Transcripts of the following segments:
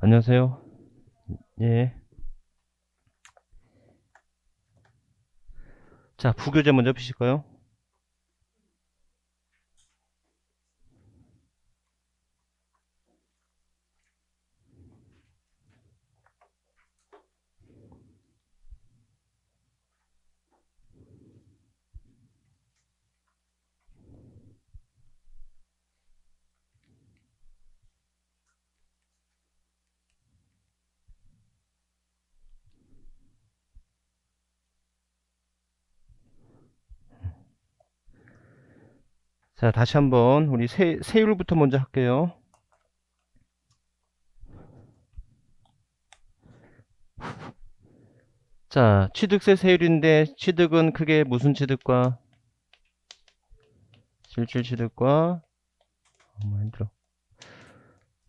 안녕하세요. 예. 자, 부교재 먼저 피실까요? 자, 다시 한번 우리 세율부터 먼저 할게요. 자, 취득세 세율인데 취득은 크게 무슨 취득과 실질 취득과 힘들어.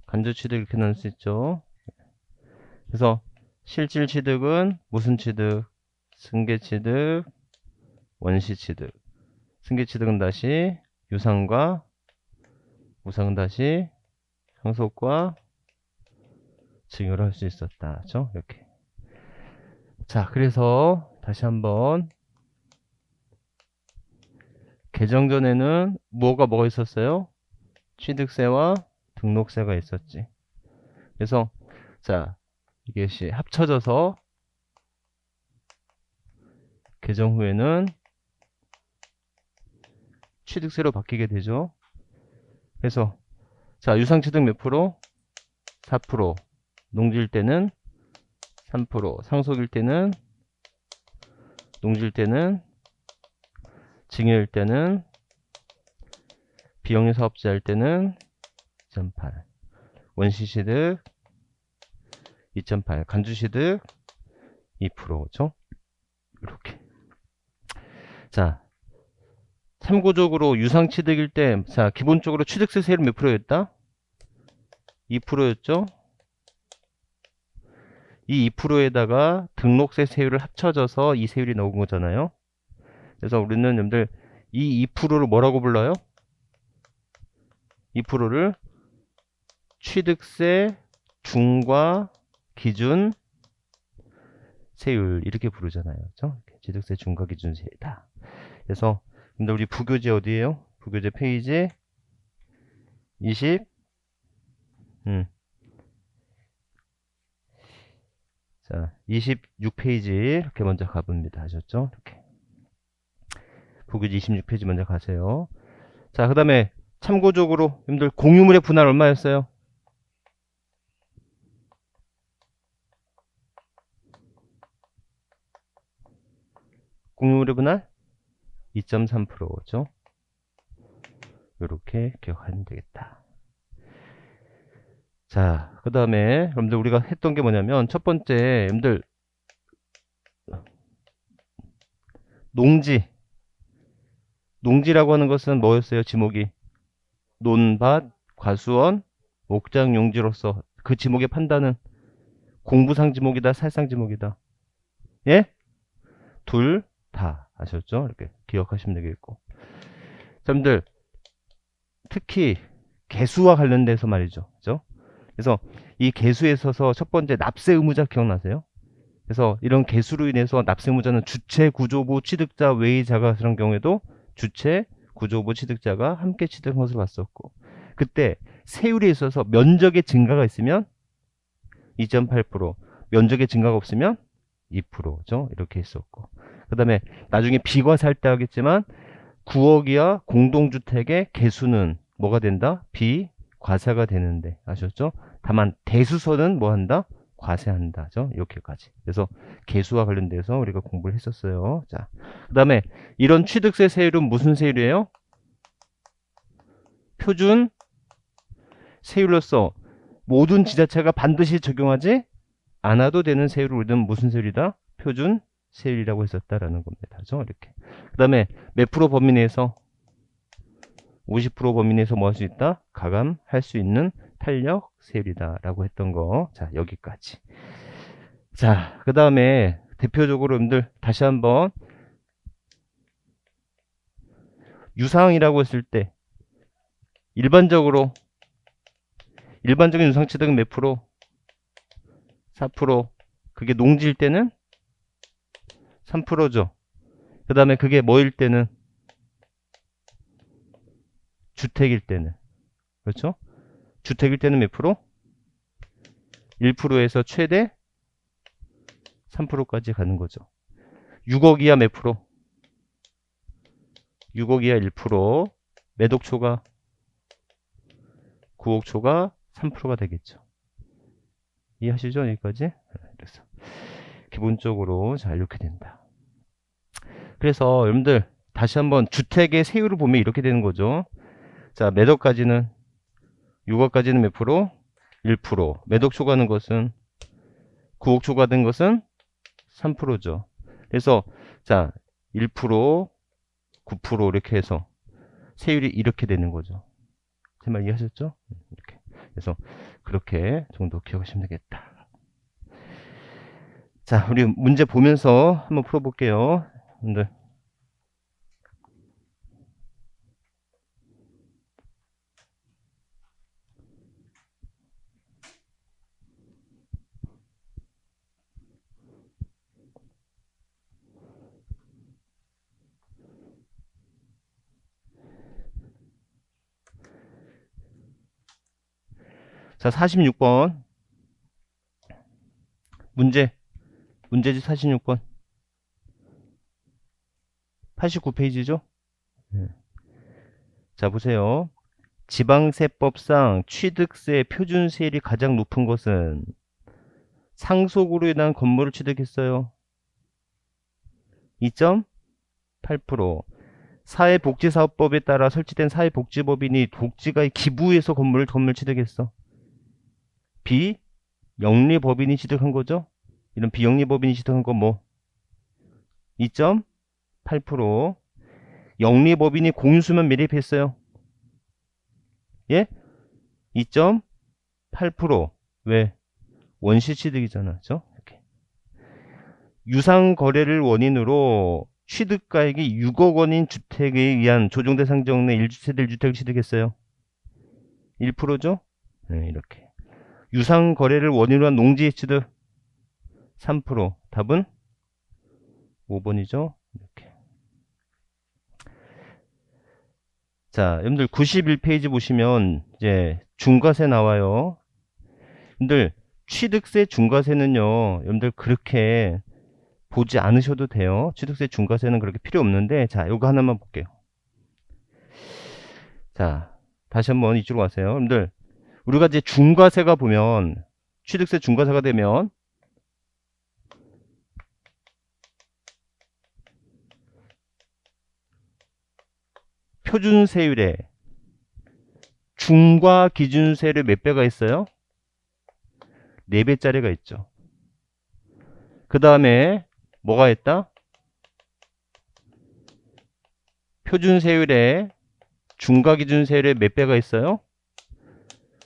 간접 취득 이렇게 나눌 수 있죠. 그래서 실질 취득은 무슨 취득? 승계 취득, 원시 취득. 승계 취득은 다시 유상과 우상은 다시 상속과 증여를 할 수 있었다. 그죠? 이렇게. 자, 그래서 다시 한번 개정 전에는 뭐가 있었어요? 취득세와 등록세가 있었지. 그래서 자, 이것이 합쳐져서 개정 후에는 취득세로 바뀌게 되죠. 그래서 자, 유상취득 몇 프로? 4%. 농지일 때는 3%. 상속일 때는 농지일 때는 증여일 때는 비영리 사업자일 때는 2.8. 원시취득 2.8. 간주취득 2%죠. 이렇게. 자, 참고적으로 유상취득일 때, 자, 기본적으로 취득세 세율은 몇 프로였다? 2%였죠? 이 2%에다가 등록세 세율을 합쳐져서 이 세율이 나온 거잖아요. 그래서 우리는 여러분들 이 2%를 뭐라고 불러요? 2%를 취득세 중과 기준 세율 이렇게 부르잖아요. 그렇죠? 취득세 중과 기준 세율이다. 그래서 근데 우리 부교재 어디에요? 부교재 페이지 20 자, 26페이지 이렇게 먼저 가봅니다. 하셨죠? 이렇게. 부교재 26페이지 먼저 가세요. 자, 그 다음에 참고적으로 여러분들 공유물의 분할 얼마였어요? 공유물의 분할 2.3%죠. 이렇게 기억하면 되겠다. 자, 그 다음에 여러분들 우리가 했던 게 뭐냐면 첫 번째 여러분들 농지라고 하는 것은 뭐였어요? 지목이 논밭, 과수원, 옥장, 용지로서 그 지목의 판단은 공부상 지목이다, 살상 지목이다. 예? 둘 다 아셨죠? 이렇게 기억하시면 되겠고. 자, 여러분들 특히 개수와 관련돼서 말이죠. 그죠? 그래서 이 개수에 있어서 첫 번째 납세 의무자 기억나세요? 그래서 이런 개수로 인해서 납세 의무자는 주체, 구조부, 취득자 외의 자가 그런 경우에도 주체, 구조부, 취득자가 함께 취득한 것으로 봤었고, 그때 세율에 있어서 면적의 증가가 있으면 2.8%, 면적의 증가가 없으면 2%죠. 이렇게 했었고, 그 다음에 나중에 비과세할 때 하겠지만 9억 이하 공동주택의 개수는 뭐가 된다? 비과세가 되는데 아셨죠? 다만 대수선은 뭐 한다? 과세한다죠. 이렇게까지. 그래서 개수와 관련돼서 우리가 공부를 했었어요. 자, 그 다음에 이런 취득세 세율은 무슨 세율이에요? 표준 세율로서 모든 지자체가 반드시 적용하지 않아도 되는 세율을 우리는 무슨 세율이다? 표준 세율이라고 했었다라는 겁니다. 이렇게. 그 다음에 몇 프로 범위 내에서 50% 범위 내에서 뭐 할 수 있다? 가감할 수 있는 탄력 세율이다 라고 했던 거. 자, 여기까지. 자, 그 다음에 대표적으로 여러분들 다시 한번 유상이라고 했을 때 일반적인 유상취득은 몇 프로? 4%. 그게 농지일 때는 3%죠. 그 다음에 그게 뭐일 때는? 주택일 때는. 그렇죠? 주택일 때는 몇 프로? 1%에서 최대 3%까지 가는 거죠. 6억 이하 몇 프로? 6억 이하 1%. 매독 초과 9억 초과 3%가 되겠죠. 이해하시죠? 여기까지? 그래서 기본적으로 자 이렇게 된다. 그래서 여러분들 다시 한번 주택의 세율을 보면 이렇게 되는 거죠. 자, 매덕까지는 6억까지는 몇 프로? 1%. 매덕 초과하는 것은 9억 초과된 것은 3%죠. 그래서 자, 1%, 9% 이렇게 해서 세율이 이렇게 되는 거죠. 제 말 이해하셨죠? 이렇게. 그래서 그렇게 정도 기억하시면 되겠다. 자, 우리 문제 보면서 한번 풀어볼게요. 여러분들. 자, 46번. 문제지 46번. 89페이지죠? 자, 보세요. 지방세법상 취득세 표준세율이 가장 높은 것은 상속으로 인한 건물을 취득했어요. 2.8%. 사회복지사업법에 따라 설치된 사회복지법인이 복지가의 기부해서 건물 취득했어. 비영리법인이 취득한 거죠. 이런 비영리법인이 취득한 건 뭐? 2.8%. 영리법인이 공유수면 매립했어요. 예? 2.8%. 왜? 원시 취득이잖아. 그죠? 이렇게. 유상거래를 원인으로 취득가액이 6억 원인 주택에 의한 조정대상 지역 내 1주택 1주택을 취득했어요. 1%죠? 네, 이렇게. 유상거래를 원인으로 한 농지의 취득 3%. 답은 5번이죠. 이렇게. 자, 여러분들 91페이지 보시면 이제 중과세 나와요. 여러분들 취득세 중과세는요, 여러분들 그렇게 보지 않으셔도 돼요. 취득세 중과세는 그렇게 필요 없는데, 자, 요거 하나만 볼게요. 자, 다시 한번 이쪽으로 가세요. 여러분들, 우리가 이제 중과세가 보면, 취득세 중과세가 되면, 표준세율에 중과 기준세율의 몇 배가 있어요? 4배짜리가 있죠. 그 다음에 뭐가 있다? 표준세율에 중과 기준세율의 몇 배가 있어요?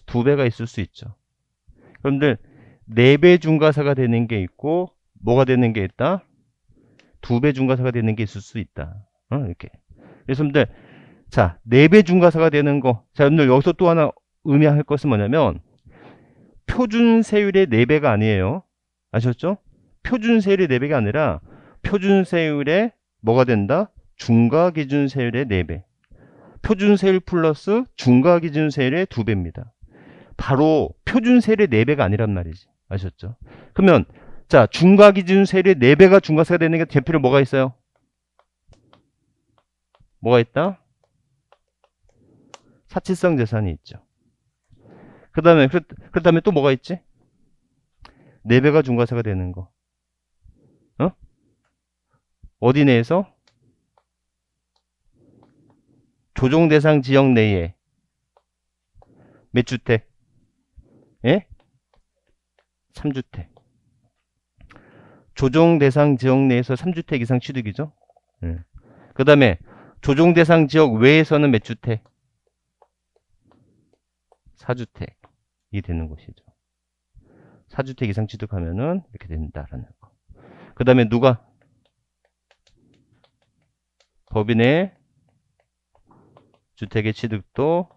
2배가 있을 수 있죠. 여러분들 4배 중과세가 되는 게 있고 뭐가 되는 게 있다? 2배 중과세가 되는 게 있을 수 있다. 이렇게. 그래서 여러분들 자, 4배 중과세가 되는 거. 자, 여러분들 여기서 또 하나 의미할 것은 뭐냐면 표준세율의 4배가 아니에요. 아셨죠? 표준세율의 4배가 아니라 표준세율의 뭐가 된다? 중과기준세율의 4배. 표준세율 플러스 중과기준세율의 2배입니다. 바로 표준세율의 4배가 아니란 말이지. 아셨죠? 그러면 자, 중과기준세율의 4배가 중과세가 되는 게 대표로 뭐가 있어요? 뭐가 있다? 사치성 재산이 있죠. 그 다음에 또 뭐가 있지? 4배가 중과세가 되는 거. 어디 내에서? 조정대상 지역 내에. 몇 주택? 예? 3주택. 조정대상 지역 내에서 3주택 이상 취득이죠. 그 다음에 조정대상 지역 외에서는 몇 주택? 4주택이 되는 것이죠. 4주택 이상 취득하면은 이렇게 된다라는 거. 그 다음에 누가? 법인의 주택의 취득도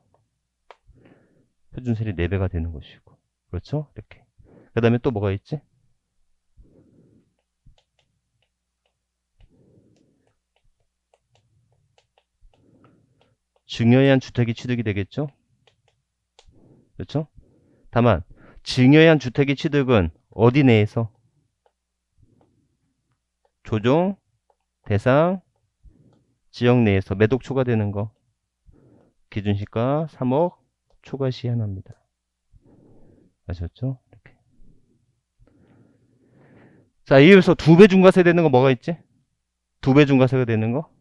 표준세율이 4배가 되는 것이고. 그렇죠? 이렇게. 그 다음에 또 뭐가 있지? 증여한 주택이 취득이 되겠죠? 그렇죠? 다만 증여한 주택의 취득은 어디 내에서? 조정 대상 지역 내에서 매독 초과되는 거. 기준시가 3억 초과 시 하나입니다. 아셨죠? 이렇게. 자, 이어서 2배 중과세 되는 거 뭐가 있지? 2배 중과세가 되는 거?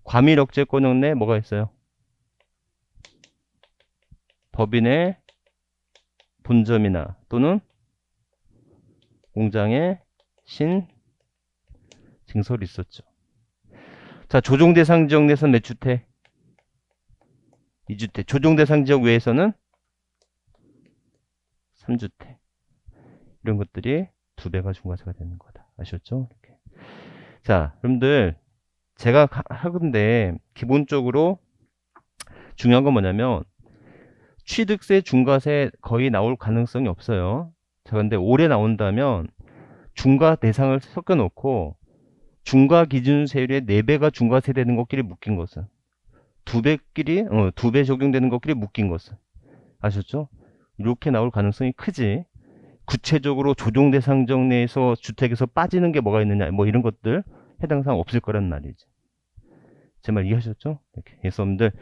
과밀억제권역 내 뭐가 있어요? 법인의 본점이나 또는 공장의 증설이 있었죠. 자, 조정대상 지역 내에서는 몇 주택? 2주택. 조정대상 지역 외에서는 3주택. 이런 것들이 2배가 중과세가 되는 거다. 아셨죠? 이렇게. 자, 여러분들 제가 하건데 기본적으로 중요한 건 뭐냐면 취득세 중과세 거의 나올 가능성이 없어요. 자, 근데 올해 나온다면 중과 대상을 섞어 놓고 중과 기준세율의 4배가 중과세 되는 것끼리 묶인 것은 2배 적용되는 것끼리 묶인 것은 아셨죠? 이렇게 나올 가능성이 크지. 구체적으로 조정 대상 지역 내에서 주택에서 빠지는 게 뭐가 있느냐 뭐 이런 것들 해당 사항 없을 거란 말이지. 제 말 이해하셨죠? 이렇게. 그래서 여러분들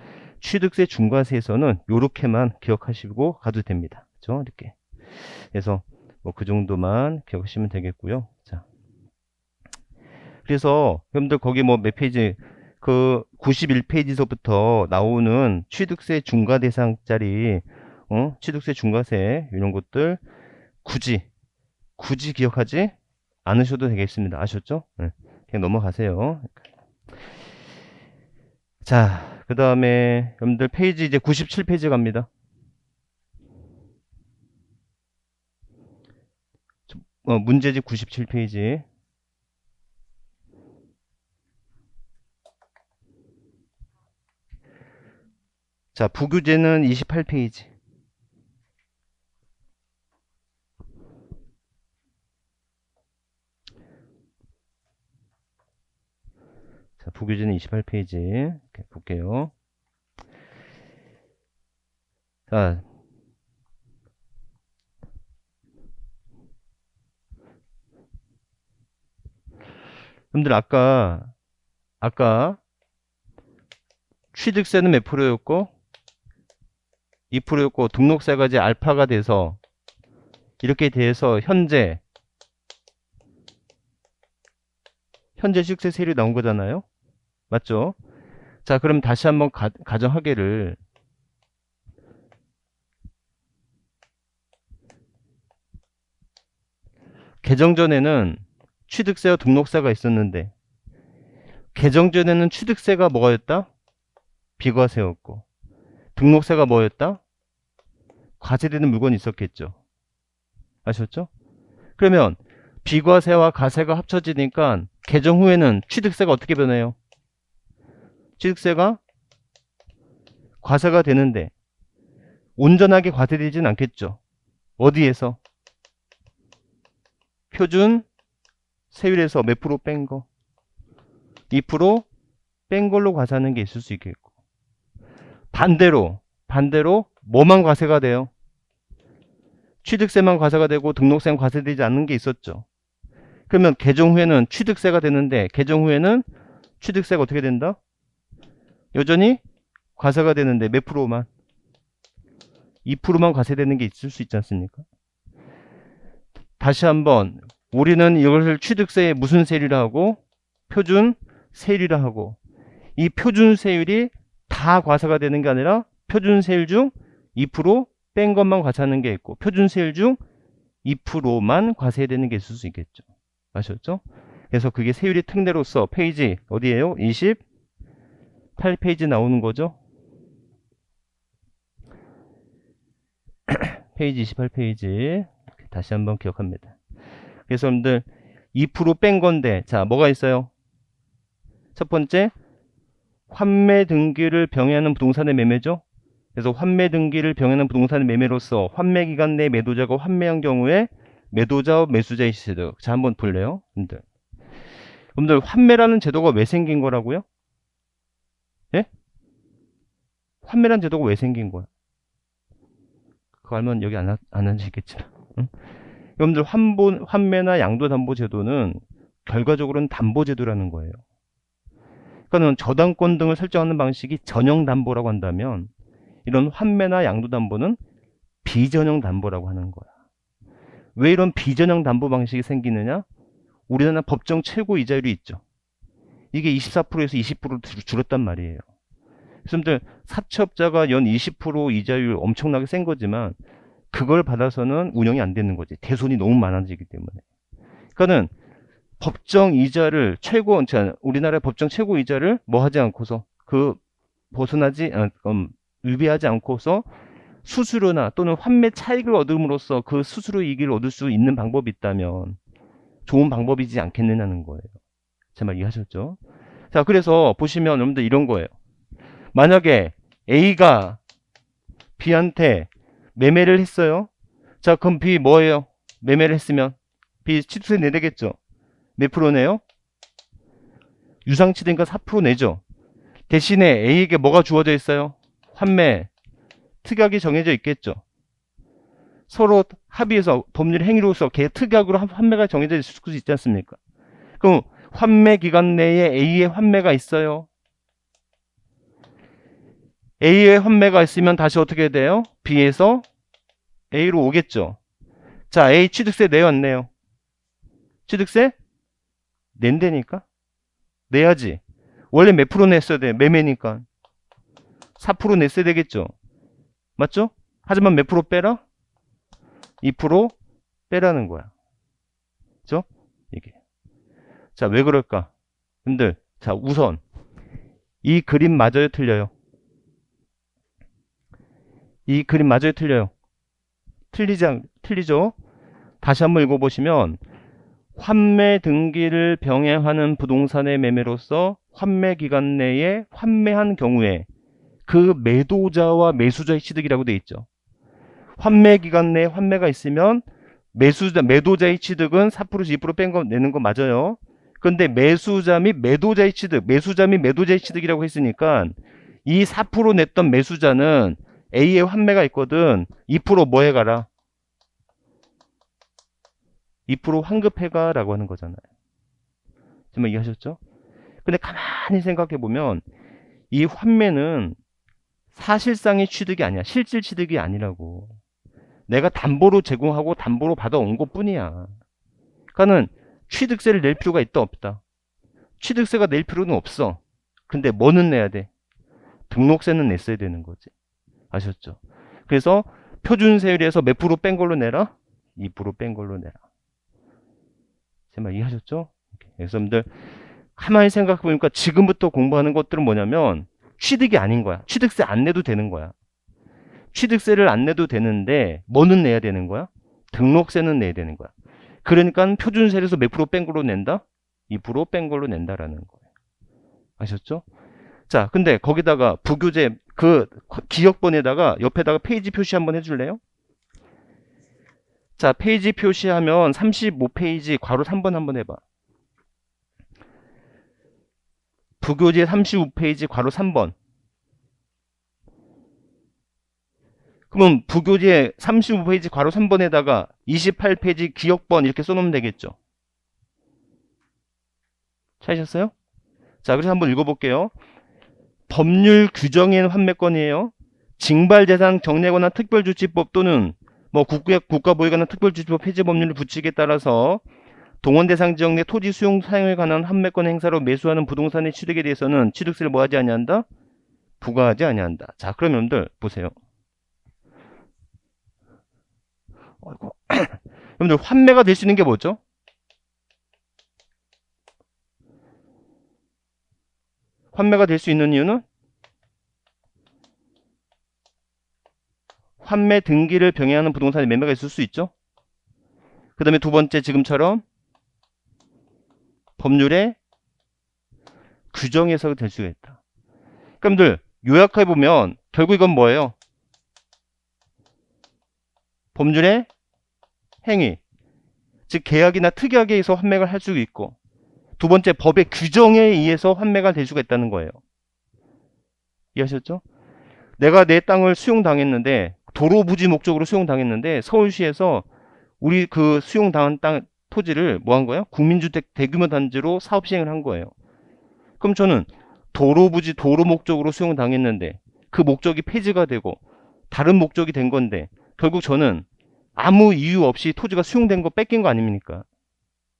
취득세 중과세에서는 이렇게만 기억하시고 가도 됩니다. 그렇죠? 이렇게. 그래서 뭐 그 정도만 기억하시면 되겠고요. 자. 그래서 여러분들 거기 뭐 몇 페이지 그 91페이지서부터 나오는 취득세 중과 대상짜리 취득세 중과세 이런 것들 굳이 기억하지 않으셔도 되겠습니다. 아셨죠? 네. 그냥 넘어가세요. 자, 그 다음에 여러분들 페이지 이제 97페이지 갑니다. 문제집 97페이지. 자, 부교재는 28페이지. 자, 부교재는 28페이지. 이렇게 볼게요. 자, 여러분들 아까 취득세는 몇 프로였고 2%였고 등록세가 이제 알파가 돼서 이렇게 돼서 현재 취득세 세율이 나온 거잖아요. 맞죠? 자, 그럼 다시 한번 가정하기를 개정 전에는 취득세와 등록세가 있었는데 개정 전에는 취득세가 뭐였다? 비과세였고 등록세가 뭐였다? 과세되는 물건이 있었겠죠. 아셨죠? 그러면 비과세와 과세가 합쳐지니까 개정 후에는 취득세가 어떻게 변해요? 취득세가 과세가 되는데 온전하게 과세되진 않겠죠. 어디에서? 표준 세율에서 몇 프로 뺀 거? 2% 뺀 걸로 과세하는 게 있을 수 있겠고 반대로 뭐만 과세가 돼요? 취득세만 과세가 되고 등록세는 과세되지 않는 게 있었죠. 그러면 개정 후에는 취득세가 되는데 개정 후에는 취득세가 어떻게 된다? 여전히 과세가 되는데 몇 프로만? 2%만 과세되는 게 있을 수 있지 않습니까? 다시 한번 우리는 이것을 취득세의 무슨 세율이라 하고 표준 세율이라 하고 이 표준 세율이 다 과세가 되는 게 아니라 표준 세율 중 2% 뺀 것만 과세하는 게 있고 표준 세율 중 2%만 과세되는 게 있을 수 있겠죠. 아셨죠? 그래서 그게 세율의 특례로서 페이지 어디에요? 28페이지 나오는 거죠. 페이지 28페이지 다시 한번 기억합니다. 그래서 여러분들 2% 뺀 건데 자 뭐가 있어요? 첫 번째 환매 등기를 병행하는 부동산의 매매죠. 그래서 환매 등기를 병행하는 부동산의 매매로서 환매 기간 내 매도자가 환매한 경우에 매도자와 매수자의 취득. 자, 한번 볼래요? 여러분들 환매라는 제도가 왜 생긴 거라고요? 예? 환매라는 제도가 왜 생긴 거야? 그거 알면 여기 안 하시겠지만. 응? 여러분들 환매나 양도담보제도는 결과적으로는 담보제도라는 거예요. 그러니까 저당권 등을 설정하는 방식이 전형담보라고 한다면 이런 환매나 양도담보는 비전형담보라고 하는 거야. 왜 이런 비전형담보 방식이 생기느냐? 우리나라 법정 최고 이자율이 있죠. 이게 24%에서 20%로 줄었단 말이에요. 그래서 사채업자가 연 20% 이자율 엄청나게 센 거지만 그걸 받아서는 운영이 안 되는 거지. 대손이 너무 많아지기 때문에. 그러니까는 법정 이자를 우리나라의 법정 최고 이자를 뭐 하지 않고서 위배하지 않고서 수수료나 또는 환매 차익을 얻음으로써 그 수수료 이익을 얻을 수 있는 방법이 있다면 좋은 방법이지 않겠느냐는 거예요. 제 말 이해하셨죠? 자, 그래서 보시면 여러분들 이런 거예요. 만약에 A가 B한테 매매를 했어요. 자, 그럼 B 뭐예요? 매매를 했으면 B 취득세 내야 되겠죠? 몇 프로 내요? 유상치대니까 4% 내죠. 대신에 A에게 뭐가 주어져 있어요? 환매, 특약이 정해져 있겠죠. 서로 합의해서 법률 행위로서 특약으로 환매가 정해져 있을 수 있지 않습니까? 그럼 환매 기간 내에 A의 환매가 있어요. A의 환매가 있으면 다시 어떻게 돼요? B에서 A로 오겠죠. 자, A 취득세 내요, 안 내요? 취득세? 낸다니까? 내야지. 원래 몇 프로 냈어야 돼? 매매니까. 4% 냈어야 되겠죠. 맞죠? 하지만 몇 프로 빼라? 2% 빼라는 거야. 그죠? 이게. 자, 왜 그럴까? 여러분들, 자, 우선 이 그림 맞아요, 틀려요? 이 그림 맞아요, 틀려요? 틀리죠? 다시 한번 읽어보시면 환매 등기를 병행하는 부동산의 매매로서 환매 기간 내에 환매한 경우에 그 매도자와 매수자의 취득이라고 되어 있죠. 환매 기간 내에 환매가 있으면 매도자의 취득은 4%에서 2% 뺀 거 내는 거 맞아요. 근데 매수자 및 매도자의 취득이라고 했으니까 이 4% 냈던 매수자는 A의 환매가 있거든. 2% 뭐 해가라? 2% 환급해가라고 하는 거잖아요. 정말 이해하셨죠? 근데 가만히 생각해보면 이 환매는 사실상의 취득이 아니야. 실질 취득이 아니라고. 내가 담보로 제공하고 담보로 받아온 것 뿐이야. 그러니까는 취득세를 낼 필요가 있다 없다. 취득세가 낼 필요는 없어. 근데 뭐는 내야 돼? 등록세는 냈어야 되는 거지. 아셨죠? 그래서 표준세율에서 몇 프로 뺀 걸로 내라? 2% 뺀 걸로 내라. 제 말 이해하셨죠? 그래서 여러분들 가만히 생각해보니까 지금부터 공부하는 것들은 뭐냐면 취득이 아닌 거야. 취득세 안 내도 되는 거야. 취득세를 안 내도 되는데 뭐는 내야 되는 거야? 등록세는 내야 되는 거야. 그러니까 표준세율에서 몇 프로 뺀 걸로 낸다? 2% 뺀 걸로 낸다라는 거예요. 아셨죠? 자, 근데 거기다가 부교재 그 기억번에다가 옆에다가 페이지 표시 한번 해줄래요? 자, 페이지 표시하면 35페이지 괄호 3번 한번 해봐. 부교재 35페이지 괄호 3번. 그러면 부교재 35페이지 괄호 3번에다가 28페이지 기억번 이렇게 써놓으면 되겠죠. 찾으셨어요? 자, 그래서 한번 읽어볼게요. 법률 규정인 환매권이에요. 징발재산 정리하거나 특별조치법 또는 국가보유관한 특별조치법 폐지 법률을 붙이기에 따라서 동원대상 지역 내 토지 수용 사용에 관한 환매권 행사로 매수하는 부동산의 취득에 대해서는 취득세를 뭐하지 아니한다? 부과하지 아니한다. 자, 그럼 여러분들 보세요. 여러분들 환매가 될 수 있는 게 뭐죠? 환매가 될 수 있는 이유는 환매 등기를 병행하는 부동산의 매매가 있을 수 있죠. 그 다음에 두 번째 지금처럼 법률의 규정에서 될 수가 있다. 그럼들 요약해 보면 결국 이건 뭐예요? 법률의 행위, 즉 계약이나 특약에 의해서 환매가 할 수 있고, 두 번째 법의 규정에 의해서 환매가 될 수가 있다는 거예요. 이해하셨죠? 내가 내 땅을 수용당했는데, 도로 부지 목적으로 수용당했는데 서울시에서 우리 그 수용당한 땅 토지를 뭐 한 거예요? 국민주택 대규모 단지로 사업 시행을 한 거예요. 그럼 저는 도로 부지 도로 목적으로 수용당했는데 그 목적이 폐지가 되고 다른 목적이 된 건데 결국 저는 아무 이유 없이 토지가 수용된 거 뺏긴 거 아닙니까?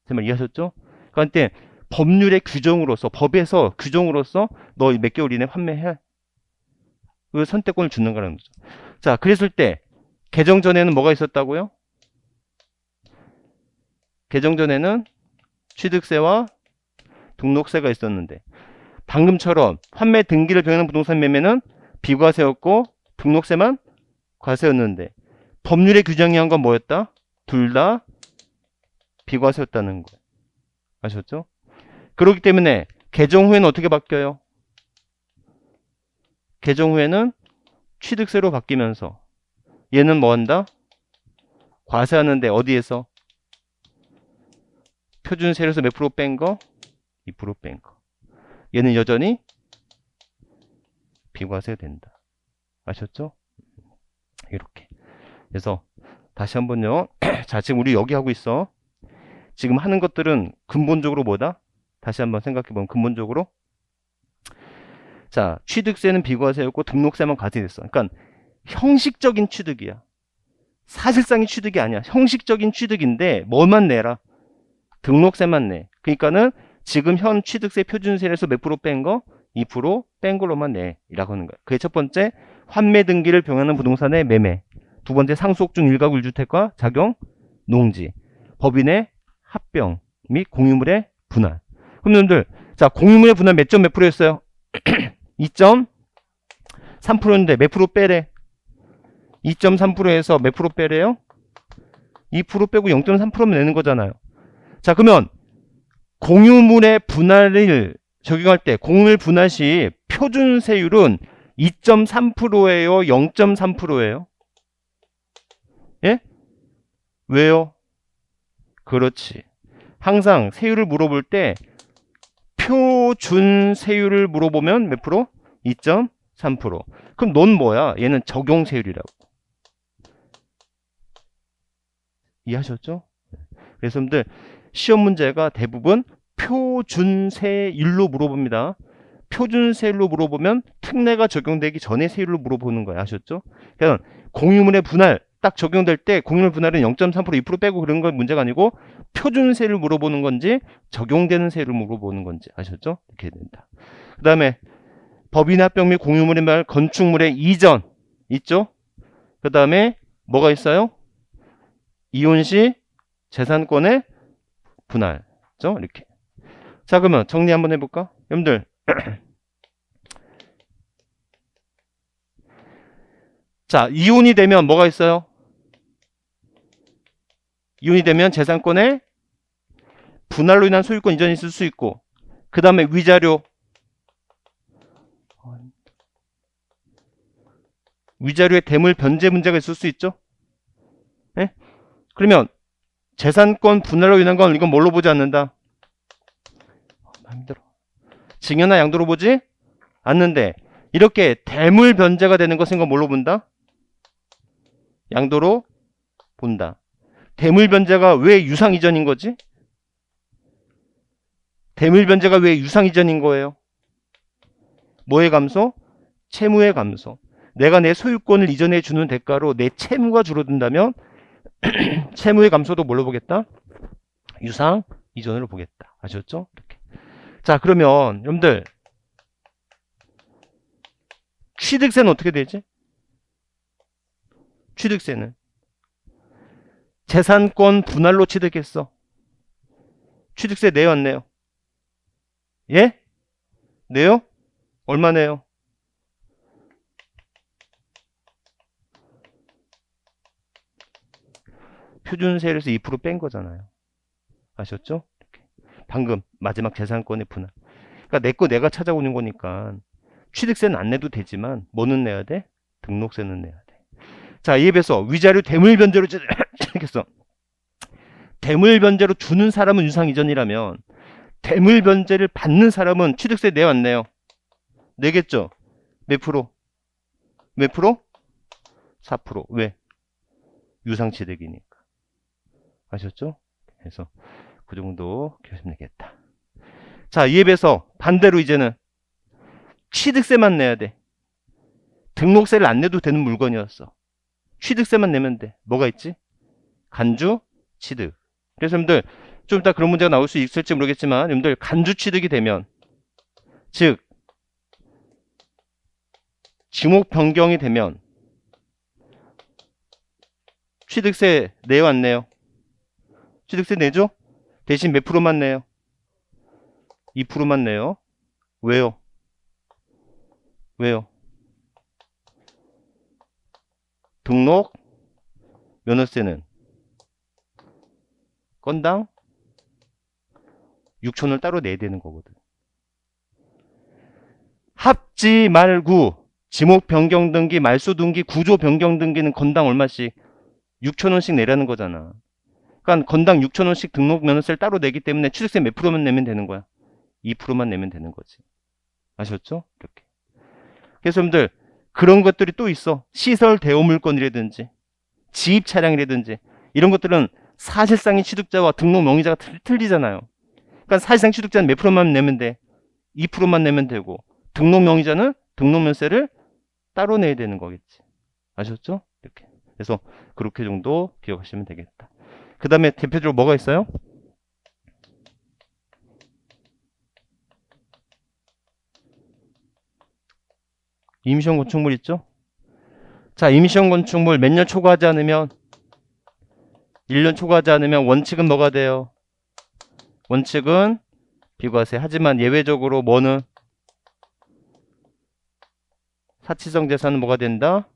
제 말 이해하셨죠? 그러니까 법률의 규정으로서, 법에서 규정으로서 너 몇 개월 이내 환매해, 그 선택권을 주는 거라는 거죠. 자, 그랬을 때 개정 전에는 뭐가 있었다고요? 개정 전에는 취득세와 등록세가 있었는데 방금처럼 환매 등기를 병하는 부동산 매매는 비과세였고 등록세만 과세였는데 법률의 규정이 한 건 뭐였다? 둘 다 비과세였다는 거예요. 아셨죠? 그렇기 때문에 개정 후에는 어떻게 바뀌어요? 개정 후에는 취득세로 바뀌면서 얘는 뭐 한다? 과세하는데 어디에서? 표준세율에서 몇 프로 뺀 거? 2% 뺀 거. 얘는 여전히 비과세 된다. 아셨죠? 이렇게. 그래서 다시 한번요. 자, 지금 우리 여기 하고 있어. 지금 하는 것들은 근본적으로 뭐다? 다시 한번 생각해보면 근본적으로 자, 취득세는 비과세였고 등록세만 과세됐어. 그러니까 형식적인 취득이야. 사실상의 취득이 아니야. 형식적인 취득인데 뭐만 내라? 등록세만 내. 그러니까는 지금 현 취득세 표준세에서 몇 프로 뺀 거? 2% 뺀 걸로만 내. 이라고 하는 거야. 그게 첫 번째, 환매 등기를 병하는 부동산의 매매. 두 번째, 상속 중 1가구 1주택과 작용, 농지. 법인의 합병 및 공유물의 분할. 그럼 여러분들, 자, 공유물의 분할 몇 점 몇 프로였어요? 2.3%인데 몇 프로 빼래? 2.3%에서 몇 프로 빼래요? 2% 빼고 0.3%면 내는 거잖아요. 자, 그러면 공유물의 분할을 적용할 때 공유물 분할 시 표준세율은 2.3%예요? 0.3%예요? 예? 왜요? 그렇지. 항상 세율을 물어볼 때 표준세율을 물어보면 몇 프로? 2.3%. 그럼 넌 뭐야? 얘는 적용세율이라고. 이해하셨죠? 그래서 여러분들 시험 문제가 대부분 표준세율로 물어봅니다. 표준세율로 물어보면 특례가 적용되기 전에 세율로 물어보는 거예요. 아셨죠? 그래서 공유물의 분할 딱 적용될 때 공유물 분할은 0.3% 2% 빼고 그런 건 문제가 아니고 표준세율을 물어보는 건지 적용되는 세율을 물어보는 건지 아셨죠? 이렇게 된다. 그 다음에 법인 합병 및 공유물의 말 건축물의 이전 있죠? 그 다음에 뭐가 있어요? 이혼 시 재산권의 분할죠? 이렇게. 자, 그러면 정리 한번 해볼까? 여러분들 자, 이혼이 되면 뭐가 있어요? 이혼이 되면 재산권의 분할로 인한 소유권 이전이 있을 수 있고 그 다음에 위자료 위자료의 대물 변제 문제가 있을 수 있죠? 네? 그러면 재산권 분할로 인한 건 이건 뭘로 보지 않는다? 힘들어. 증여나 양도로 보지 않는데 이렇게 대물 변제가 되는 것은 이건 뭘로 본다? 양도로 본다. 대물 변제가 왜 유상 이전인 거지? 대물 변제가 왜 유상 이전인 거예요? 뭐의 감소? 채무의 감소. 내가 내 소유권을 이전해 주는 대가로 내 채무가 줄어든다면 채무의 감소도 뭘로 보겠다? 유상 이전으로 보겠다. 아셨죠? 이렇게. 자, 그러면 여러분들 취득세는 어떻게 되지? 취득세는 재산권 분할로 취득했어. 취득세 내요 안 내요? 예? 내요? 얼마 내요? 표준세율에서 2% 뺀 거잖아요. 아셨죠? 이렇게. 방금 마지막 재산권의 분할. 그러니까 내 거 내가 찾아오는 거니까 취득세는 안 내도 되지만 뭐는 내야 돼? 등록세는 내야 돼. 자, 이에 비해서 위자료 대물 변제로 했어. 대물 변제로 주는 사람은 유상 이전이라면 대물 변제를 받는 사람은 취득세 내요 안 내요? 내겠죠? 몇 프로? 몇 프로? 4%. 왜? 유상취득이니까. 아셨죠? 그래서 그 정도 기억하시면 되겠다. 자, 이에 비해서 반대로 이제는 취득세만 내야 돼. 등록세를 안 내도 되는 물건이었어. 취득세만 내면 돼. 뭐가 있지? 간주 취득. 그래서 여러분들 좀 이따 그런 문제가 나올 수 있을지 모르겠지만 여러분들 간주 취득이 되면, 즉 지목 변경이 되면 취득세 내요 안 내요? 취득세 내죠? 대신 몇 프로만 내요? 2%만 내요. 왜요? 왜요? 등록 면허세는 건당 6,000원을 따로 내야 되는 거거든. 합지 말구, 지목 변경 등기, 말소 등기, 구조 변경 등기는 건당 얼마씩? 6,000원씩 내라는 거잖아. 그러니까 건당 6,000원씩 등록 면허세를 따로 내기 때문에 취득세 몇 프로만 내면 되는 거야? 2%만 내면 되는 거지. 아셨죠? 이렇게. 그래서 여러분들 그런 것들이 또 있어. 시설 대여 물건이라든지 지입 차량이라든지 이런 것들은 사실상의 취득자와 등록 명의자가 틀리잖아요. 그러니까 사실상 취득자는 몇 프로만 내면 돼? 2%만 내면 되고 등록 명의자는 등록 면세를 따로 내야 되는 거겠지. 아셨죠? 이렇게. 그래서 그렇게 정도 기억하시면 되겠다. 그 다음에 대표적으로 뭐가 있어요? 임시형 건축물 있죠? 자, 임시형 건축물 몇 년 초과하지 않으면 1년 초과하지 않으면 원칙은 뭐가 돼요? 원칙은 비과세. 하지만 예외적으로 뭐는? 사치성 재산은 뭐가 된다?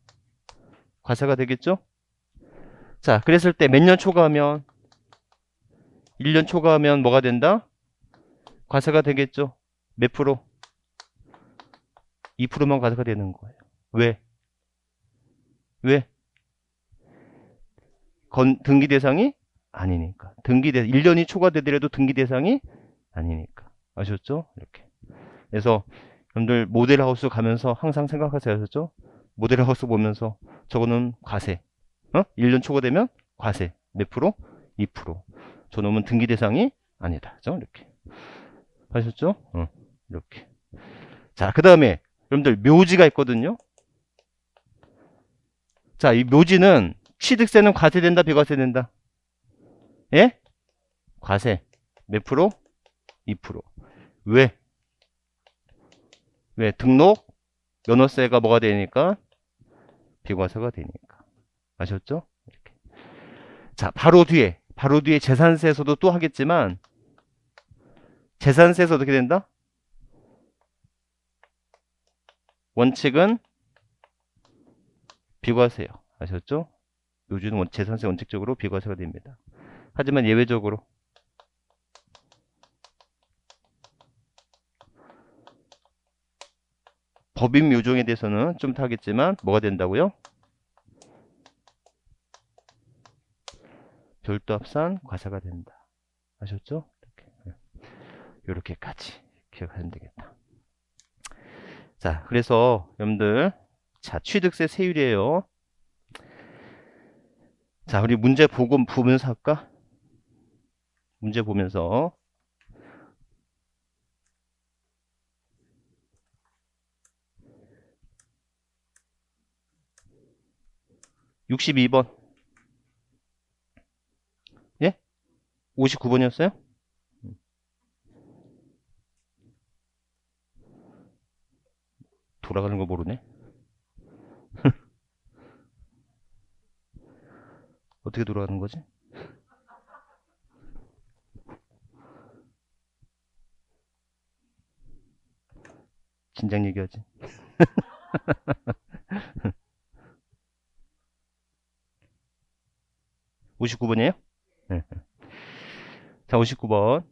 과세가 되겠죠? 자, 그랬을 때 몇 년 초과하면 1년 초과하면 뭐가 된다? 과세가 되겠죠? 몇 프로? 2%만 과세가 되는 거예요. 왜? 왜? 등기 대상이 아니니까. 1년이 초과되더라도 등기 대상이 아니니까. 아셨죠? 이렇게. 그래서 여러분들 모델하우스 가면서 항상 생각하세요. 아셨죠? 모델하우스 보면서 저거는 과세. 1년 초과되면 과세. 몇 프로? 2%. 저놈은 등기 대상이 아니다. 그죠? 이렇게. 아셨죠? 이렇게. 자, 그 다음에 여러분들 묘지가 있거든요. 자, 이 묘지는 취득세는 과세된다, 비과세된다? 예? 과세. 몇 프로? 2%. 왜? 왜? 등록 면허세가 뭐가 되니까? 비과세가 되니까. 아셨죠? 이렇게. 자, 바로 뒤에 재산세에서도 또 하겠지만 재산세에서 어떻게 된다? 원칙은 비과세요. 아셨죠? 요즘은 재산세 원칙적으로 비과세가 됩니다. 하지만 예외적으로 법인 묘종에 대해서는 좀 타겠지만 뭐가 된다고요? 별도 합산 과세가 된다. 아셨죠? 이렇게까지 기억하면 되겠다. 자, 그래서 여러분들 자, 취득세 세율이에요. 자, 우리 문제 보면서 할까? 문제 보면서. (62번) 예? 59번이었어요? 돌아가는 거 모르네. 어떻게 돌아가는 거지? 진작 얘기하지. 59번이에요? 네. 자, 59번.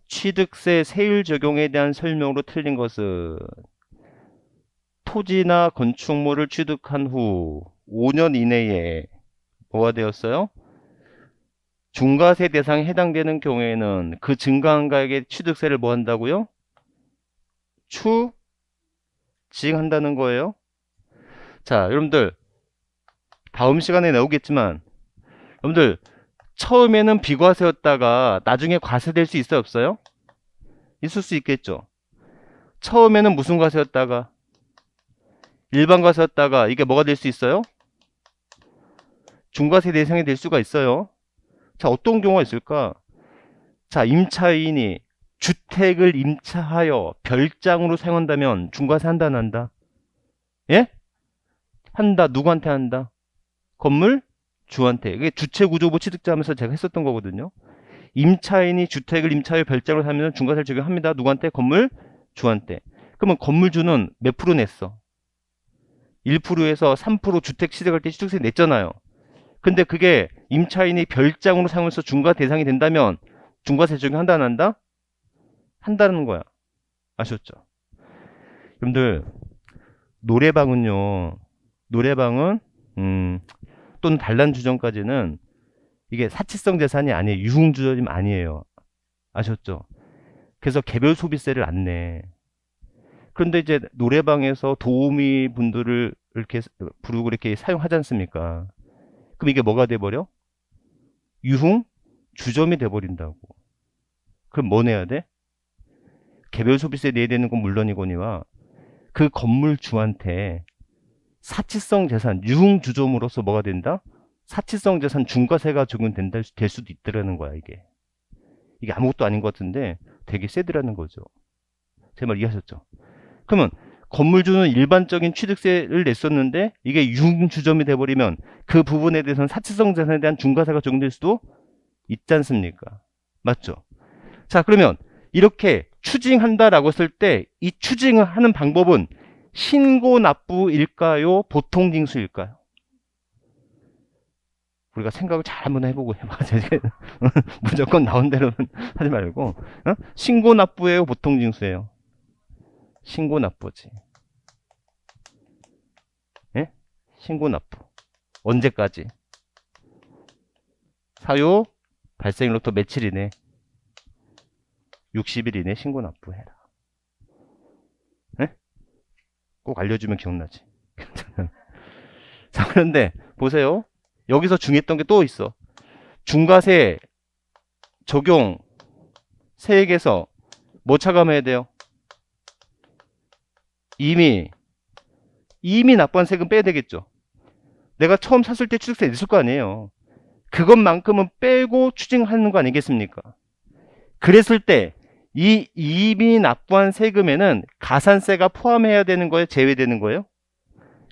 취득세 세율 적용에 대한 설명으로 틀린 것은 토지나 건축물을 취득한 후 5년 이내에 뭐가 되었어요? 중과세 대상에 해당되는 경우에는 그 증가한 가액의 취득세를 뭐 한다고요? 추징한다는 거예요. 자, 여러분들 다음 시간에 나오겠지만 여러분들 처음에는 비과세였다가 나중에 과세될 수 있어요, 없어요? 있을 수 있겠죠. 처음에는 무슨 과세였다가 일반 과세였다가 이게 뭐가 될 수 있어요? 중과세 대상이 될 수가 있어요. 자, 어떤 경우가 있을까? 자, 임차인이 주택을 임차하여 별장으로 사용한다면 중과세 한다, 안 한다? 예? 한다. 누구한테 한다? 건물 주한테. 이게 주체구조부 취득자 하면서 제가 했었던 거거든요. 임차인이 주택을 임차하여 별장으로 사면 중과세를 적용합니다. 누구한테? 건물 주한테. 그러면 건물주는 몇 프로 냈어? 1%에서 3% 주택 취득할 때 취득세 냈잖아요. 근데 그게 임차인이 별장으로 사용해서 중과 대상이 된다면 중과세 적용한다, 안 한다? 한다는 거야. 아셨죠? 여러분들 노래방은 또는 단란 주점까지는 이게 사치성 재산이 아니에요. 유흥주점 아니에요. 아셨죠? 그래서 개별 소비세를 안 내. 그런데 이제 노래방에서 도우미 분들을 이렇게 부르고 이렇게 사용하지 않습니까? 그럼 이게 뭐가 돼버려? 유흥 주점이 돼버린다고. 그럼 뭐 내야 돼? 개별 소비세 내야 되는 건 물론이거니와 그 건물주한테 사치성 재산, 유흥 주점으로서 뭐가 된다? 사치성 재산 중과세가 적용된다 될 수도 있더라는 거야, 이게. 이게 아무것도 아닌 것 같은데 되게 세더라는 거죠. 제 말 이해하셨죠? 그러면 건물주는 일반적인 취득세를 냈었는데 이게 유흥 주점이 돼버리면 그 부분에 대해서는 사치성 재산에 대한 중과세가 적용될 수도 있지 않습니까? 맞죠? 자, 그러면 이렇게 추징한다라고 했을 때 이 추징을 하는 방법은 신고납부일까요? 보통징수일까요? 우리가 생각을 잘 한번 해보고 해봐야지. 무조건 나온 대로는 하지 말고 신고납부예요? 보통징수예요? 신고납부지. 예? 신고납부. 언제까지? 사유 발생일로부터 며칠 이내? 60일 이내 신고납부해라. 예? 꼭 알려주면 기억나지. 자, 그런데 보세요. 여기서 중요했던 게 또 있어. 중과세 적용 세액에서 뭐 차감해야 돼요? 이미 납부한 세금 빼야 되겠죠. 내가 처음 샀을 때 취득세 냈을 거 아니에요. 그것만큼은 빼고 추징하는 거 아니겠습니까? 그랬을 때 이 이미 납부한 세금에는 가산세가 포함해야 되는 거예요? 제외되는 거예요?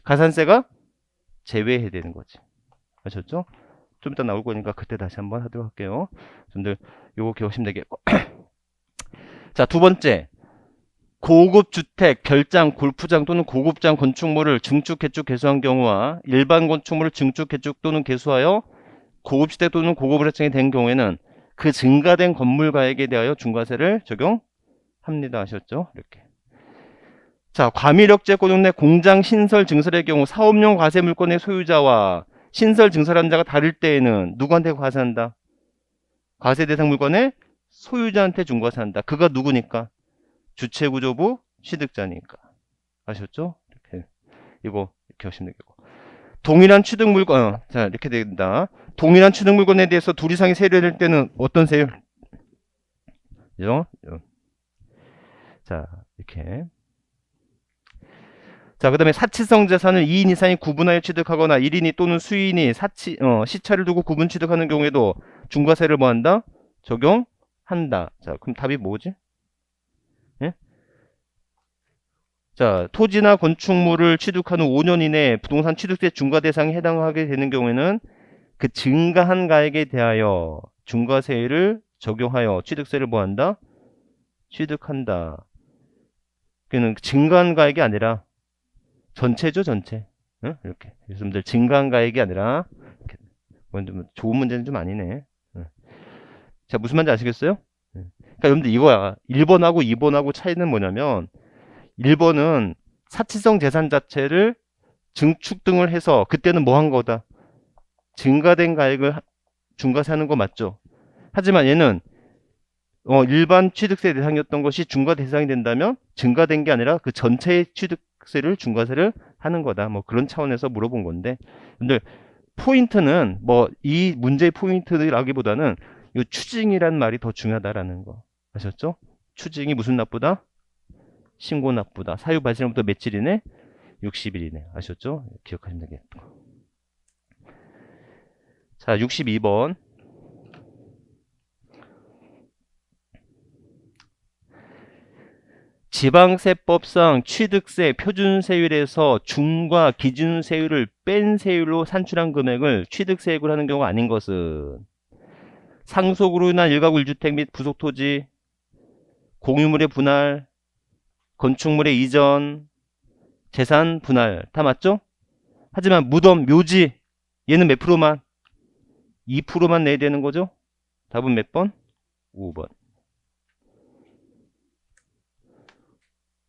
가산세가 제외해야 되는 거지. 아셨죠? 좀 이따 나올 거니까 그때 다시 한번 하도록 할게요. 여러분들 요거 기억하시면 되겠고. 자, 두 번째. 고급 주택, 별장, 골프장 또는 고급장 건축물을 증축, 개축, 개수한 경우와 일반 건축물을 증축, 개축 또는 개수하여 고급 주택 또는 고급 별장이 된 경우에는 그 증가된 건물 가액에 대하여 중과세를 적용합니다. 아셨죠? 이렇게. 자, 과밀억제 고용 내 공장 신설 증설의 경우 사업용 과세 물건의 소유자와 신설 증설한 자가 다를 때에는 누구한테 과세한다? 과세 대상 물건의 소유자한테 중과세한다. 그가 누구니까? 주체구조부 취득자니까. 아셨죠? 이렇게. 이거 이렇게 하시면 되겠고. 동일한 취득 물건, 자, 이렇게 된다. 동일한 취득 물건에 대해서 둘 이상이 세율될 때는 어떤 세율? 그죠? 자, 이렇게. 자, 그 다음에 사치성 자산을 2인 이상이 구분하여 취득하거나 1인이 또는 수인이 시차를 두고 구분 취득하는 경우에도 중과세를 뭐 한다? 적용한다. 자, 그럼 답이 뭐지? 예? 자, 토지나 건축물을 취득한 후 5년 이내에 부동산 취득세 중과 대상에 해당하게 되는 경우에는 그 증가한 가액에 대하여 중과세를 적용하여 취득세를 뭐 한다? 취득한다. 그는 증가한 가액이 아니라 전체죠, 전체. 응? 이렇게. 여러분들 증가한 가액이 아니라 이렇게. 이건 좀 좋은 문제는 좀 아니네. 응. 자, 무슨 말인지 아시겠어요? 응. 그러니까 여러분들 이거야. 1번하고 2번하고 차이는 뭐냐면 1번은 사치성 재산 자체를 증축 등을 해서 그때는 뭐 한 거다? 증가된 가액을 중과세하는 거 맞죠? 하지만 얘는 일반 취득세 대상이었던 것이 중과 대상이 된다면 증가된 게 아니라 그 전체의 취득세를 중과세를 하는 거다. 뭐 그런 차원에서 물어본 건데, 근데 포인트는 뭐 이 문제의 포인트라기보다는 이 추징이란 말이 더 중요하다라는 거 아셨죠? 추징이 무슨 납부다? 신고 납부다. 사유 발생부터 며칠이네? 60일이네. 아셨죠? 기억하시면 되겠다. 자, 62번. 지방세법상 취득세 표준세율에서 중과 기준세율을 뺀 세율로 산출한 금액을 취득세액으로 하는 경우가 아닌 것은 상속으로 인한 일가구 1주택 및 부속토지, 공유물의 분할, 건축물의 이전, 재산 분할 다 맞죠? 하지만 무덤, 묘지 얘는 몇 프로만? 2%만 내야 되는 거죠? 답은 몇 번? 5번.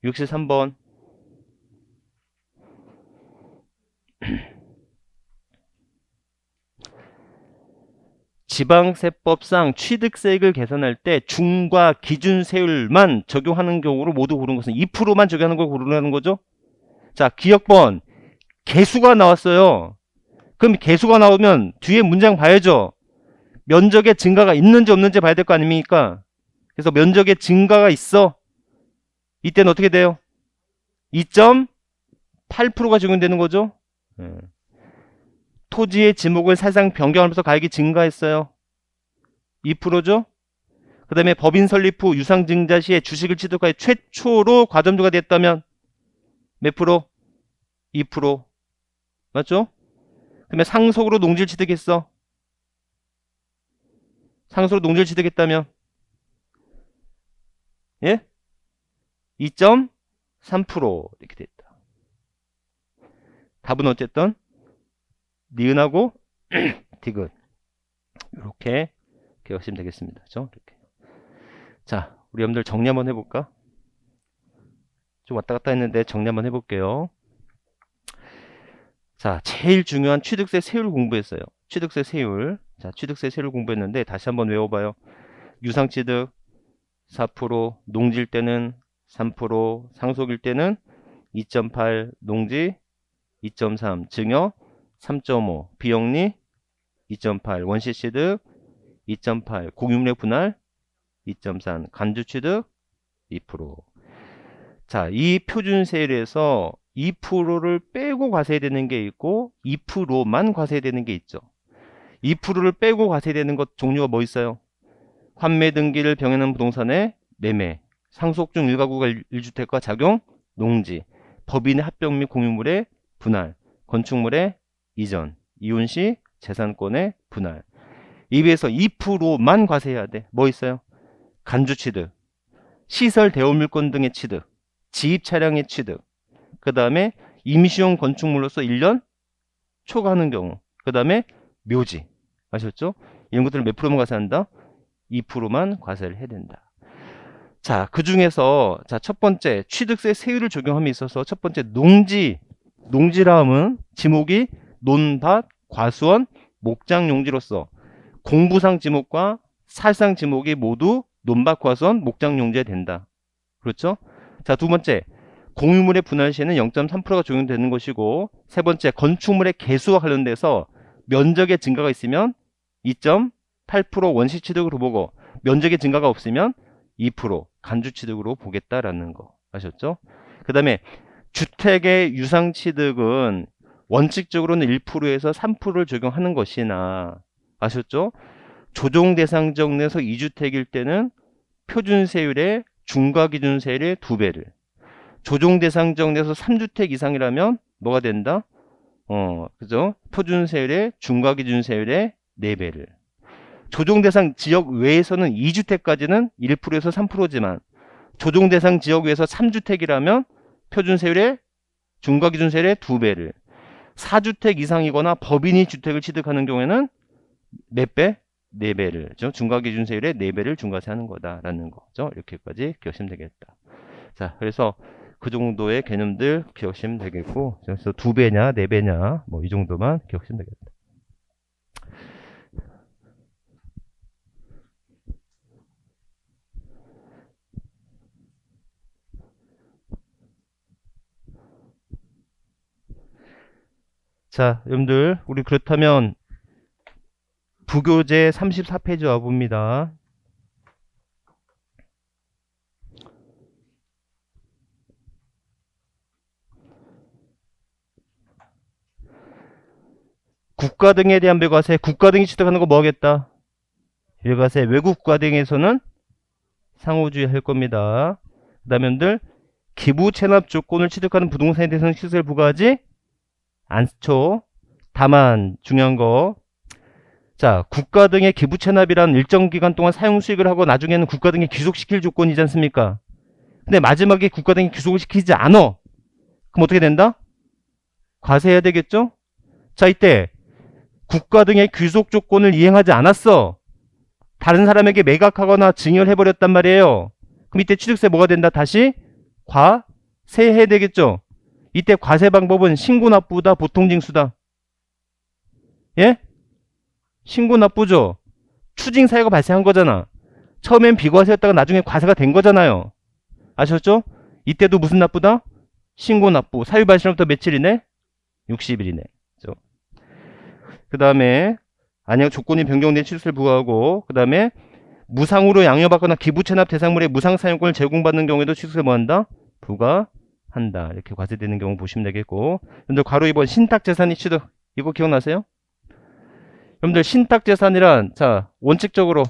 63번. 지방세법상 취득세액을 계산할 때 중과 기준세율만 적용하는 경우로 모두 고른 것은 2%만 적용하는 걸 고르라는 거죠. 자, 기억번 개수가 나왔어요. 그럼 개수가 나오면 뒤에 문장 봐야죠. 면적의 증가가 있는지 없는지 봐야 될 거 아닙니까? 그래서 면적의 증가가 있어. 이때는 어떻게 돼요? 2.8%가 적용되는 거죠. 토지의 지목을 사실상 변경하면서 가액이 증가했어요. 2%죠. 그 다음에 법인 설립 후 유상증자 시에 주식을 취득하여 최초로 과점주가 됐다면 몇 프로? 2%. 맞죠? 그 다음에 상속으로 농지를 취득했어. 상속으로 농지를 취득했다면 예? 2.3% 이렇게 됐다. 답은 어쨌든 니은하고 디귿 이렇게 기억하시면 되겠습니다. 그렇죠? 이렇게. 자, 우리 여러분들 정리 한번 해볼까? 좀 왔다 갔다 했는데 정리 한번 해볼게요. 자, 제일 중요한 취득세 세율 공부했어요. 취득세 세율. 자, 취득세 세율 공부했는데 다시 한번 외워봐요. 유상취득 4%, 농지일 때는 3%, 상속일 때는 2.8, 농지 2.3, 증여 3.5, 비영리 2.8, 원시취득 2.8, 공유물의 분할 2.3, 간주취득 2%. 자, 이 표준세율에서 2%를 빼고 과세되는 게 있고 2%만 과세되는 게 있죠. 2%를 빼고 과세되는 것 종류가 뭐 있어요? 환매 등기를 병행하는 부동산의 매매, 상속 중 1가구가 1주택과 작용, 농지, 법인의 합병 및 공유물의 분할, 건축물의 이전, 이혼 시 재산권의 분할. 이 비해서 2%만 과세해야 돼. 뭐 있어요? 간주취득, 시설 대여물권 등의 취득, 지입 차량의 취득, 그 다음에 임시용 건축물로서 1년 초과하는 경우, 그 다음에 묘지. 아셨죠? 이런 것들을 몇 프로만 과세한다? 2%만 과세를 해야 된다. 자, 그 중에서 자, 첫 번째 취득세 세율을 적용함에 있어서 첫 번째 농지라 하면 지목이 논밭, 과수원, 목장 용지로서 공부상 지목과 사실상 지목이 모두 논밭, 과수원, 목장 용지가 된다. 그렇죠? 자, 두 번째 공유물의 분할 시에는 0.3%가 적용되는 것이고, 세 번째 건축물의 개수와 관련돼서 면적의 증가가 있으면 2.8% 원시 취득으로 보고 면적의 증가가 없으면 2% 간주 취득으로 보겠다라는 거 아셨죠? 그 다음에 주택의 유상 취득은 원칙적으로는 1%에서 3%를 적용하는 것이나 아셨죠? 조정 대상지역 내에서 2주택일 때는 표준세율의 중과기준세율의 2배를, 조정 대상지역 내에서 3주택 이상이라면 뭐가 된다? 그죠? 표준세율의 중과기준세율의 4배를. 조정대상 지역 외에서는 2주택까지는 1%에서 3%지만 조정대상 지역 외에서 3주택이라면 표준세율의 중과기준세율의 2배를, 4주택 이상이거나 법인이 주택을 취득하는 경우에는 몇 배? 4배를. 중과기준세율의 4배를 중과세하는 거다라는 거죠. 이렇게까지 기억하시면 되겠다. 자, 그래서 그 정도의 개념들 기억하시면 되겠고, 그래서 2배냐 4배냐 뭐 이 정도만 기억하시면 되겠다. 자, 여러분들 우리 그렇다면 부교재 34페이지 와봅니다. 국가 등에 대한 배과세, 국가 등이 취득하는 거 뭐 하겠다? 배과세, 외국 국가 등에서는 상호주의 할 겁니다. 그 다음에 여러분들 기부 체납 조건을 취득하는 부동산에 대해서는 시세를 부과하지 않죠. 다만 중요한 거, 자, 국가 등의 기부 체납이란 일정 기간 동안 사용 수익을 하고 나중에는 국가 등에 귀속시킬 조건이지 않습니까? 근데 마지막에 국가 등이 귀속을 시키지 않아. 그럼 어떻게 된다? 과세해야 되겠죠? 자, 이때 국가 등의 귀속 조건을 이행하지 않았어. 다른 사람에게 매각하거나 증여를 해버렸단 말이에요. 그럼 이때 취득세 뭐가 된다? 다시 과세해야 되겠죠? 이때 과세 방법은 신고납부다, 보통징수다? 예? 신고납부죠. 추징사유가 발생한 거잖아. 처음엔 비과세였다가 나중에 과세가 된 거잖아요. 아셨죠? 이때도 무슨 납부다? 신고납부. 사유 발생부터 며칠이네? 60일이네. 그 다음에 안양 조건이 변경된 취득세를 부과하고, 그 다음에 무상으로 양여받거나 기부체납 대상물의 무상사용권을 제공받는 경우에도 취득세 뭐한다? 부과한다. 이렇게 과세되는 경우 보시면 되겠고, 여러분들 괄호 2번 신탁재산이 취득, 이거 기억나세요? 여러분들 신탁재산이란, 자, 원칙적으로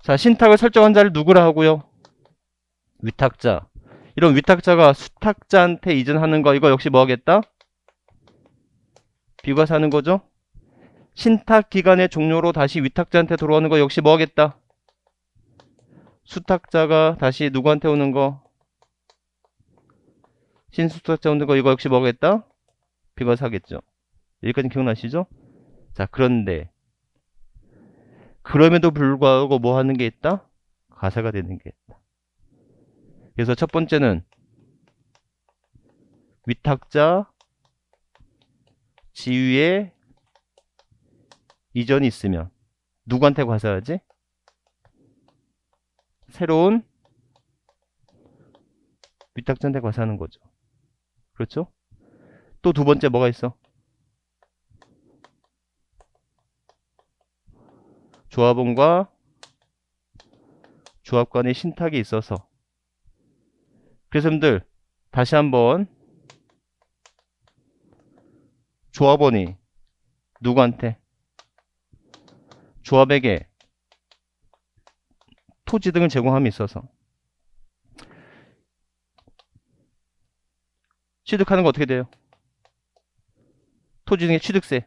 자, 신탁을 설정한 자를 누구라 하고요? 위탁자. 이런 위탁자가 수탁자한테 이전하는 거, 이거 역시 뭐 하겠다? 비과세하는 거죠? 신탁 기간의 종료로 다시 위탁자한테 돌아오는 거 역시 뭐 하겠다? 수탁자가 다시 누구한테 오는 거? 신수탁자 오는 거, 이거 역시 뭐 하겠다? 비과세하겠죠. 여기까지 기억나시죠? 자, 그런데 그럼에도 불구하고 뭐 하는 게 있다? 과세가 되는 게 있다. 그래서 첫 번째는 위탁자 지위에 이전이 있으면 누구한테 과세하지? 새로운 위탁자한테 과세하는 거죠. 그렇죠? 또 두 번째 뭐가 있어? 조합원과 조합 간의 신탁이 있어서. 그래서 여러분들 다시 한번 조합원이 누구한테? 조합에게 토지 등을 제공함에 있어서 취득하는 거 어떻게 돼요? 토지 등의 취득세.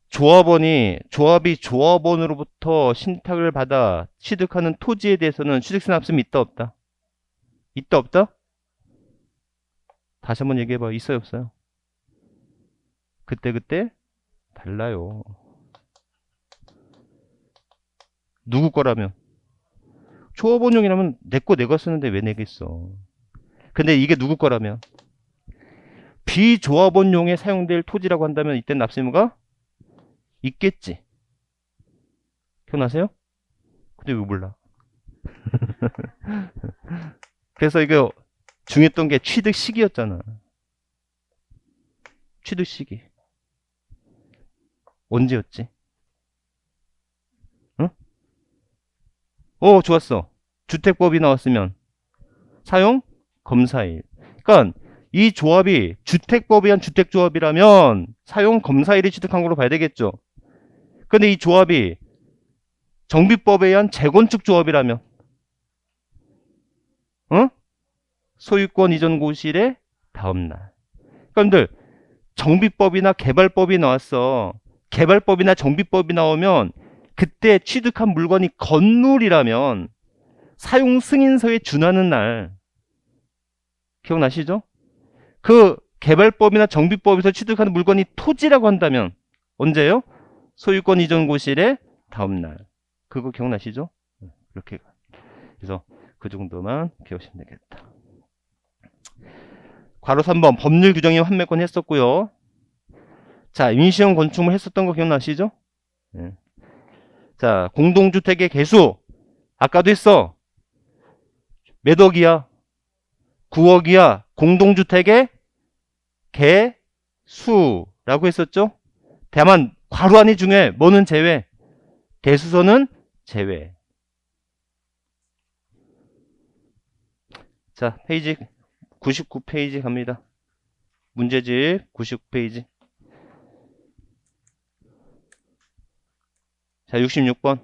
조합이 조합원으로부터 신탁을 받아 취득하는 토지에 대해서는 취득세 납세는 있다 없다? 있다 없다? 다시 한번 얘기해봐. 있어요 없어요? 그때 달라요. 누구 거라면? 조합원용이라면 내 거 내가 쓰는데 왜 내겠어? 근데 이게 누구 거라면? 비조합원용에 사용될 토지라고 한다면 이땐 납세 의무가 있겠지. 기억나세요? 근데 왜 몰라? 그래서 이거 중요했던 게 취득 시기였잖아. 취득 시기. 언제였지? 응? 좋았어. 주택법이 나왔으면 사용 검사일. 그러니까 이 조합이 주택법에 의한 주택조합이라면 사용 검사일이 취득한 걸로 봐야 되겠죠. 근데 이 조합이 정비법에 의한 재건축 조합이라면 소유권 이전 고시일의 다음날. 그런데 정비법이나 개발법이 나왔어. 개발법이나 정비법이 나오면 그때 취득한 물건이 건물이라면 사용 승인서에 준하는 날. 기억나시죠? 그 개발법이나 정비법에서 취득하는 물건이 토지라고 한다면 언제요? 소유권 이전 고실의 다음날. 그거 기억나시죠? 이렇게. 그래서 그 정도만 배우시면 되겠다. 괄호 3번 법률 규정이 환매권 했었고요. 자, 임시형 건축물 했었던 거 기억나시죠? 네. 자, 공동주택의 개수 아까도 했어. 몇 억이야? 9억이야. 공동주택의 개수라고 했었죠? 다만 괄호 안이 중에 뭐는 제외, 대수선은 제외. 자, 페이지 99페이지 갑니다. 문제집 99페이지. 자, 66번.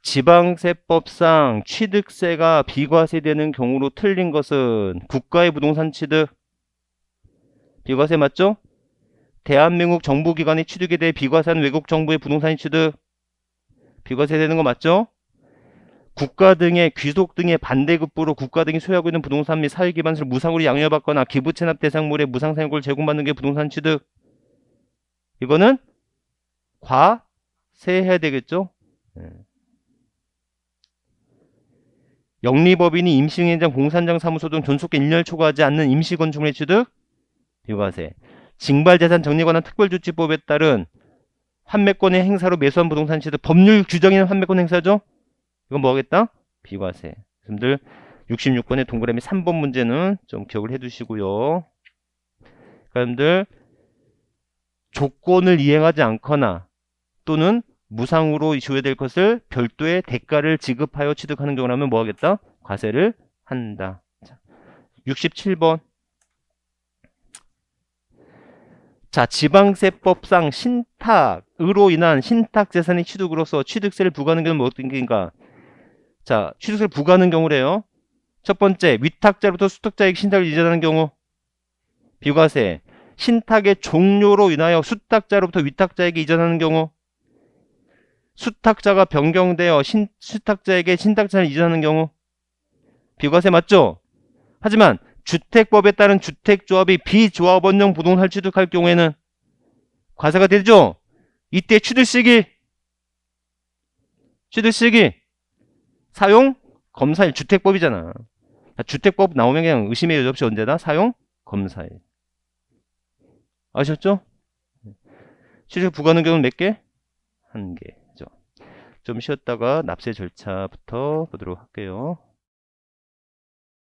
지방세법상 취득세가 비과세되는 경우로 틀린 것은 국가의 부동산 취득. 비과세 맞죠? 대한민국 정부기관이 취득에 대해 비과세하는 외국 정부의 부동산 취득. 비과세 되는 거 맞죠? 국가 등의 귀속 등의 반대급부로 국가 등이 소유하고 있는 부동산 및 사회기반시를 무상으로 양도받거나 기부 체납 대상물의 무상 사용권을 제공받는 게 부동산 취득. 이거는 과세해야 되겠죠? 영리법인이 임시행장 공산장 사무소 등 존속기 1년을 초과하지 않는 임시건축물의 취득. 비과세. 징발재산 정리관한 특별조치법에 따른 환매권의 행사로 매수한 부동산 취득. 법률 규정에는 환매권 행사죠? 이건 뭐 하겠다? 비과세. 여러분들 66번의 동그라미 3번 문제는 좀 기억을 해두시고요. 여러분들 조건을 이행하지 않거나 또는 무상으로 소유될 것을 별도의 대가를 지급하여 취득하는 경우라면 뭐 하겠다? 과세를 한다. 67번. 자, 지방세법상 신탁으로 인한 신탁재산의 취득으로서 취득세를 부과하는 경우는 어떤 게인가? 자, 취득세를 부과하는 경우래요. 첫 번째, 위탁자로부터 수탁자에게 신탁을 이전하는 경우 비과세. 신탁의 종료로 인하여 수탁자로부터 위탁자에게 이전하는 경우, 수탁자가 변경되어 수탁자에게 신탁자를 이전하는 경우 비과세 맞죠? 하지만 주택법에 따른 주택조합이 비조합원용 부동산을 취득할 경우에는 과세가 되죠? 이때 취득시기 사용 검사일. 주택법이잖아. 주택법 나오면 그냥 의심의 여지 없이 언제나 사용 검사일. 아셨죠? 취득 부과하는 경우는 몇 개? 한 개죠. 좀 쉬었다가 납세 절차부터 보도록 할게요.